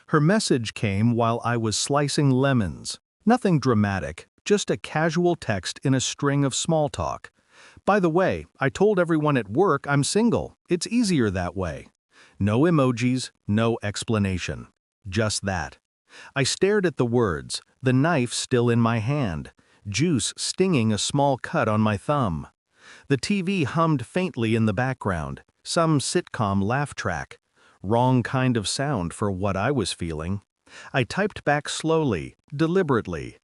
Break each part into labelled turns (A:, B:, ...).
A: Her message came while I was slicing lemons. Nothing dramatic, just a casual text in a string of small talk. By the way, I told everyone at work I'm single. It's easier that way. No emojis, no explanation. Just that. I stared at the words, the knife still in my hand, juice stinging a small cut on my thumb. The TV hummed faintly in the background, some sitcom laugh track. Wrong kind of sound for what I was feeling. I typed back slowly, deliberately.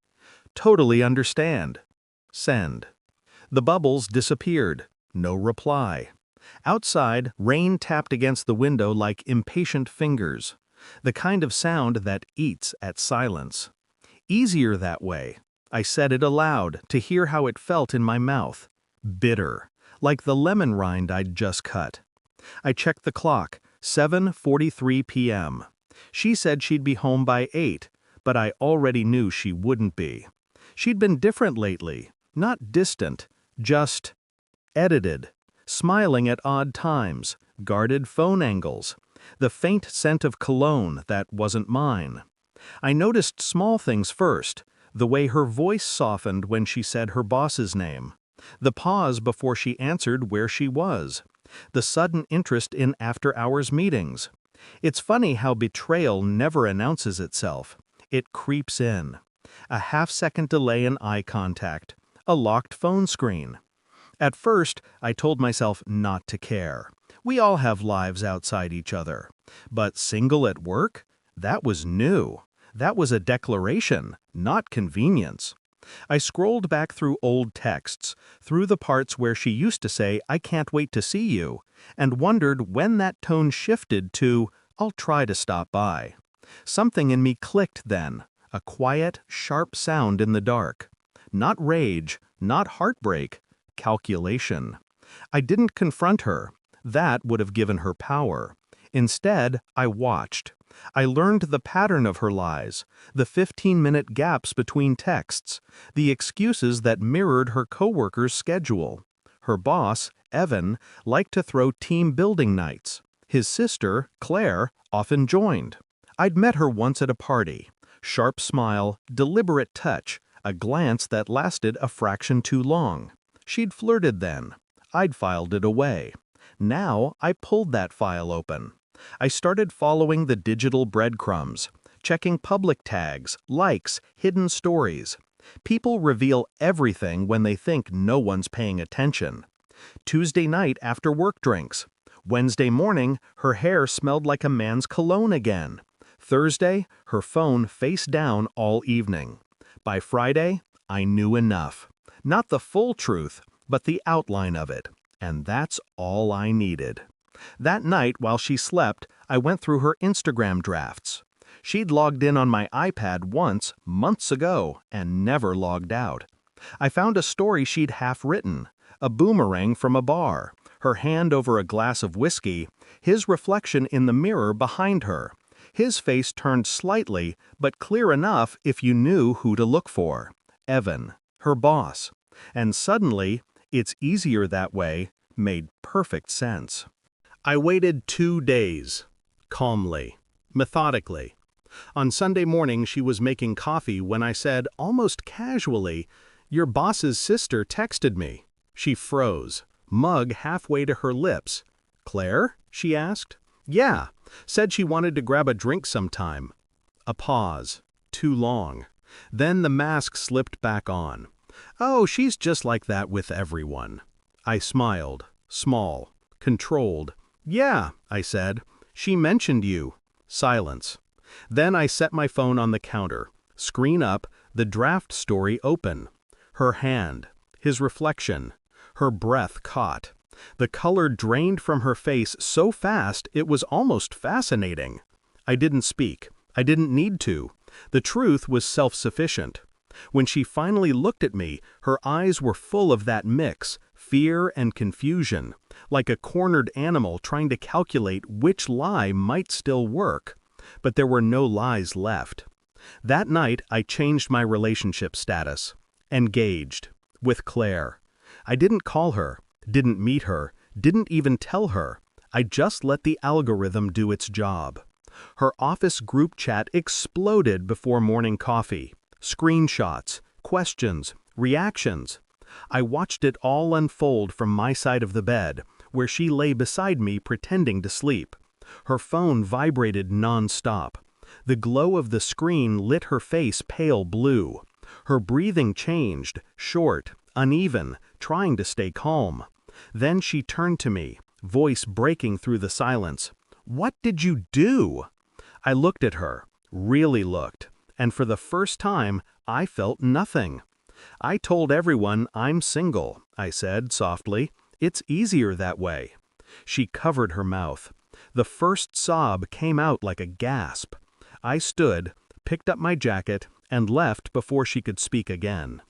A: Totally understand. Send. The bubbles disappeared. No reply. Outside, rain tapped against the window like impatient fingers. The kind of sound that eats at silence. Easier that way. I said it aloud to hear how it felt in my mouth. Bitter, like the lemon rind I'd just cut. I checked the clock, 7:43 p.m. She said she'd be home by 8, but I already knew she wouldn't be. She'd been different lately, not distant, just edited, smiling at odd times, guarded phone angles, the faint scent of cologne that wasn't mine. I noticed small things first, the way her voice softened when she said her boss's name, the pause before she answered where she was, the sudden interest in after-hours meetings. It's funny how betrayal never announces itself. It creeps in. A half-second delay in eye contact, a locked phone screen. At first, I told myself not to care. We all have lives outside each other. But single at work? That was new. That was a declaration, not convenience. I scrolled back through old texts, through the parts where she used to say, "I can't wait to see you," and wondered when that tone shifted to, "I'll try to stop by." Something in me clicked then, a quiet, sharp sound in the dark. Not rage, not heartbreak, calculation. I didn't confront her. That would have given her power. Instead, I watched. I learned the pattern of her lies, the 15-minute gaps between texts, the excuses that mirrored her coworkers' schedule. Her boss, Evan, liked to throw team building nights. His sister, Claire, often joined. I'd met her once at a party. Sharp smile, deliberate touch, a glance that lasted a fraction too long. She'd flirted then. I'd filed it away. Now I pulled that file open. I started following the digital breadcrumbs, checking public tags, likes, hidden stories. People reveal everything when they think no one's paying attention. Tuesday night after work drinks. Wednesday morning, her hair smelled like a man's cologne again. Thursday, her phone face down all evening. By Friday, I knew enough. Not the full truth, but the outline of it. And that's all I needed. That night, while she slept, I went through her Instagram drafts. She'd logged in on my iPad once, months ago, and never logged out. I found a story she'd half-written, a boomerang from a bar, her hand over a glass of whiskey, his reflection in the mirror behind her. His face turned slightly, but clear enough if you knew who to look for. Evan, her boss. And suddenly, "It's easier that way" made perfect sense. I waited 2 days, calmly, methodically. On Sunday morning, she was making coffee when I said, almost casually, "Your boss's sister texted me." She froze, mug halfway to her lips. "Claire?" she asked. "Yeah, said she wanted to grab a drink sometime." A pause, too long. Then the mask slipped back on. "Oh, she's just like that with everyone." I smiled, small, controlled. "Yeah," I said. "She mentioned you." Silence. Then I set my phone on the counter. Screen up, the draft story open. Her hand, his reflection, her breath caught. The color drained from her face so fast it was almost fascinating. I didn't speak. I didn't need to. The truth was self-sufficient. When she finally looked at me, her eyes were full of that mix, fear and confusion, like a cornered animal trying to calculate which lie might still work. But there were no lies left. That night, I changed my relationship status. Engaged. With Claire. I didn't call her, didn't meet her, didn't even tell her. I just let the algorithm do its job. Her office group chat exploded before morning coffee. Screenshots, questions, reactions. I watched it all unfold from my side of the bed, where she lay beside me pretending to sleep. Her phone vibrated non-stop. The glow of the screen lit her face pale blue. Her breathing changed, short, uneven, trying to stay calm. Then she turned to me, voice breaking through the silence. "What did you do?" I looked at her, really looked, and for the first time, I felt nothing. "I told everyone I'm single," I said softly. "It's easier that way." She covered her mouth. The first sob came out like a gasp. I stood, picked up my jacket, and left before she could speak again.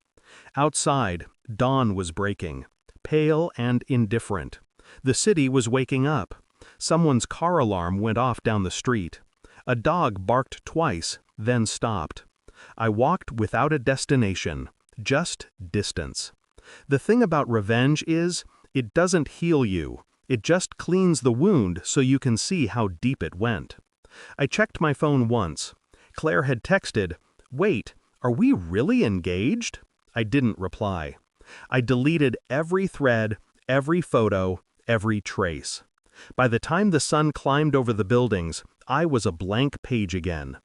A: Outside, dawn was breaking, pale and indifferent. The city was waking up. Someone's car alarm went off down the street. A dog barked twice, then stopped. I walked without a destination, just distance. The thing about revenge is, it doesn't heal you. It just cleans the wound so you can see how deep it went. I checked my phone once. Claire had texted, "Wait, are we really engaged?" I didn't reply. I deleted every thread, every photo, every trace. By the time the sun climbed over the buildings, I was a blank page again.